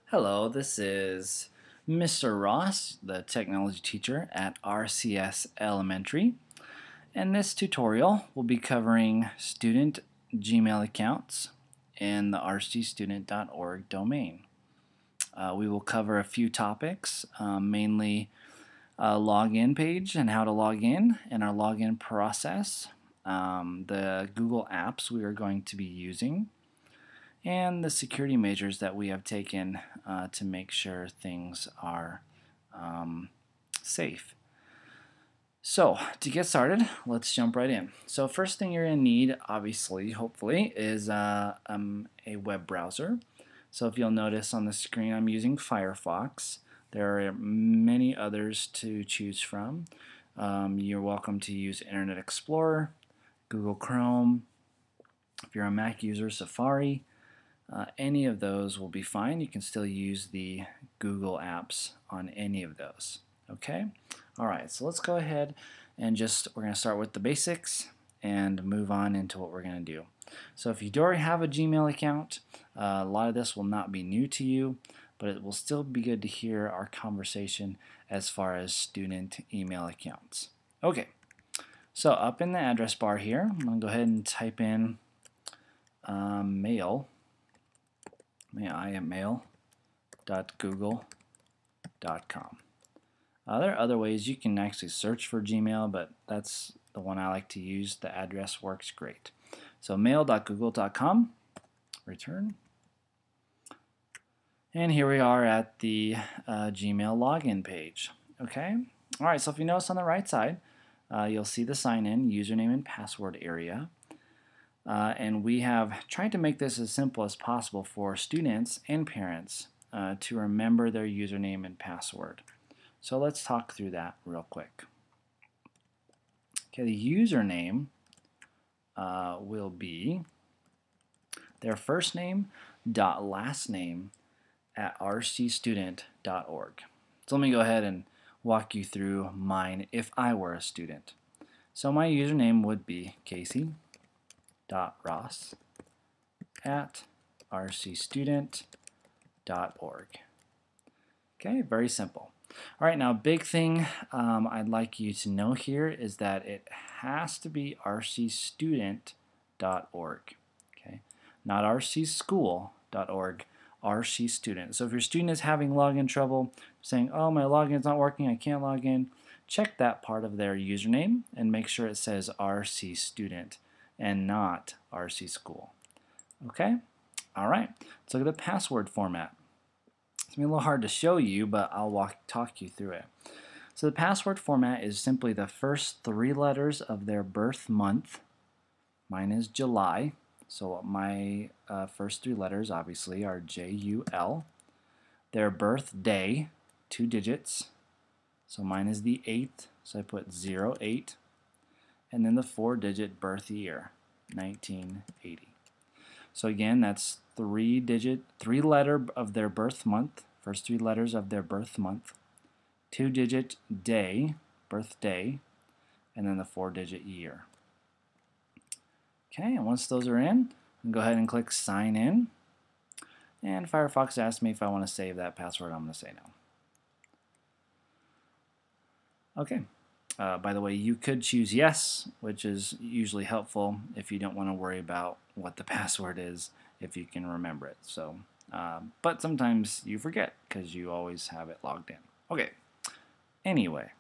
Hello, this is Mr. Ross, the technology teacher at RCS Elementary. And this tutorial will be covering student Gmail accounts in the rcstudent.org domain. We will cover a few topics, mainly a login page and how to log in and our login process, the Google Apps we are going to be using, and the security measures that we have taken to make sure things are safe. So to get started, let's jump right in. So first thing you're going to need, obviously, hopefully, is a web browser. So if you'll notice on the screen, I'm using Firefox. There are many others to choose from. You're welcome to use Internet Explorer, Google Chrome. If you're a Mac user, Safari. Any of those will be fine. You can still use the Google apps on any of those. Okay? Alright, so let's go ahead and we're going to start with the basics and move on into what we're going to do. So if you already have a Gmail account, a lot of this will not be new to you, but it will still be good to hear our conversation as far as student email accounts. Okay, so up in the address bar here, I'm going to go ahead and type in mail. mail.google.com. There are other ways you can actually search for Gmail, but that's the one I like to use. The address works great. So mail.google.com, return. And here we are at the Gmail login page. Okay. All right, so if you notice on the right side, you'll see the sign in, username and password area. And we have tried to make this as simple as possible for students and parents to remember their username and password. So let's talk through that real quick. Okay, the username will be their first name dot last name at rcstudent.org. So let me go ahead and walk you through mine if I were a student. So my username would be Casey.Ross at rcstudent.org. Okay, very simple. All right, now big thing I'd like you to know here is that it has to be rcstudent.org. Okay, not rcschool.org, rcstudent. So if your student is having login trouble, saying, "Oh, my login's not working, I can't log in," check that part of their username and make sure it says rcstudent and not rcschool. Okay? All right. Let's look at the password format. It's going to be a little hard to show you, but I'll talk you through it. So the password format is simply the first 3 letters of their birth month. Mine is July, so my first 3 letters obviously are J-U-L. Their birthday, 2 digits. So mine is the 8th, so I put 08. And then the 4-digit birth year, 1980. So again, that's 3 letter of their birth month, first 3 letters of their birth month, 2-digit day, birthday, and then the 4-digit year. Okay, and once those are in, I'm go ahead and click sign in. And Firefox asks me if I want to save that password. I'm going to say no. Okay. By the way, you could choose yes, which is usually helpful if you don't want to worry about what the password is if you can remember it. So, but sometimes you forget because you always have it logged in. Okay. Anyway,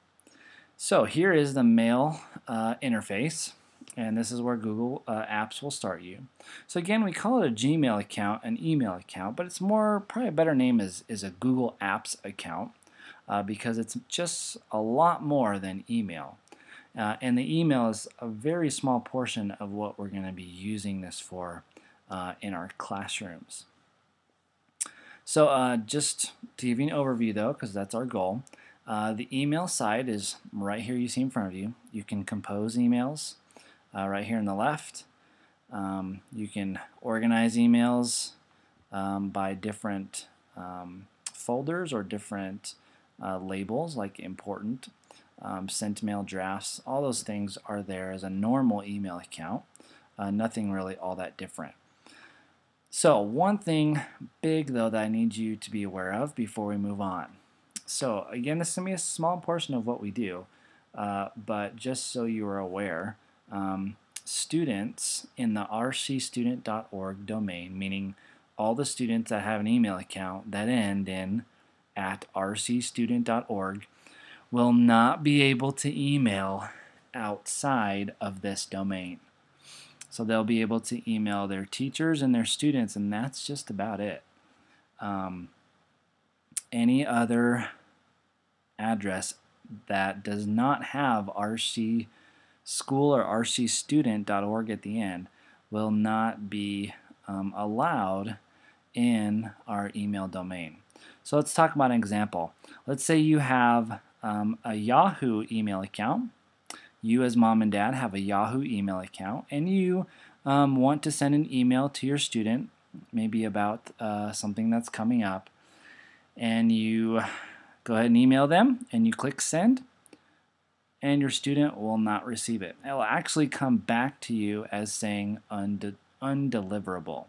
so here is the mail interface, and this is where Google Apps will start you. So again, we call it a Gmail account, an email account, but it's probably a better name is a Google Apps account. Because it's just a lot more than email. And the email is a very small portion of what we're going to be using this for in our classrooms. So just to give you an overview though, because that's our goal, the email side is right here you see in front of you. You can compose emails right here on the left. You can organize emails by different folders or different labels like important, sent mail, drafts, all those things are there as a normal email account. Nothing really all that different. So one thing big though that I need you to be aware of before we move on. So again, this is going to be a small portion of what we do, but just so you are aware, students in the rcstudent.org domain, meaning all the students that have an email account that end in @rcstudent.org, will not be able to email outside of this domain. So they'll be able to email their teachers and their students, and that's just about it. Any other address that does not have RC School or rcstudent.org at the end will not be allowed in our email domain. So let's talk about an example. Let's say you have a Yahoo email account. You as mom and dad have a Yahoo email account, and you want to send an email to your student, maybe about something that's coming up, and you go ahead and email them, and you click send, and your student will not receive it. It will actually come back to you as saying undeliverable.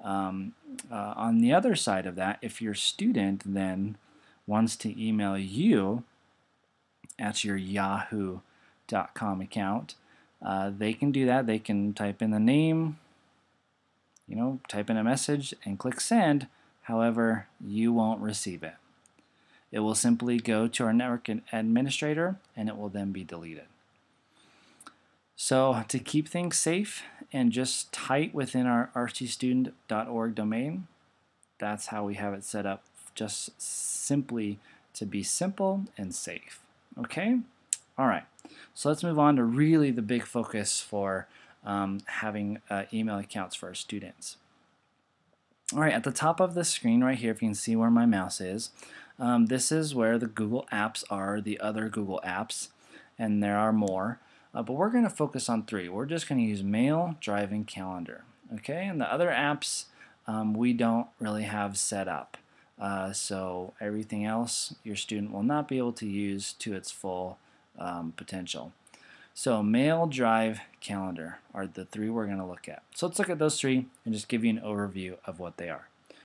On the other side of that, if your student then wants to email you at your yahoo.com account, they can do that. They can type in the name, type in a message and click send. However, you won't receive it. It will simply go to our network administrator, and it will then be deleted. So to keep things safe and just tight within our rcstudent.org domain, that's how we have it set up, just simply to be simple and safe. Okay? All right. So let's move on to really the big focus for having email accounts for our students. All right, at the top of the screen right here, if you can see where my mouse is, this is where the Google apps are, the other Google apps, and there are more. But we're going to focus on 3. We're just going to use Mail, Drive, and Calendar. Okay, and the other apps we don't really have set up. So everything else your student will not be able to use to its full potential. So Mail, Drive, Calendar are the 3 we're going to look at. So let's look at those 3 and just give you an overview of what they are.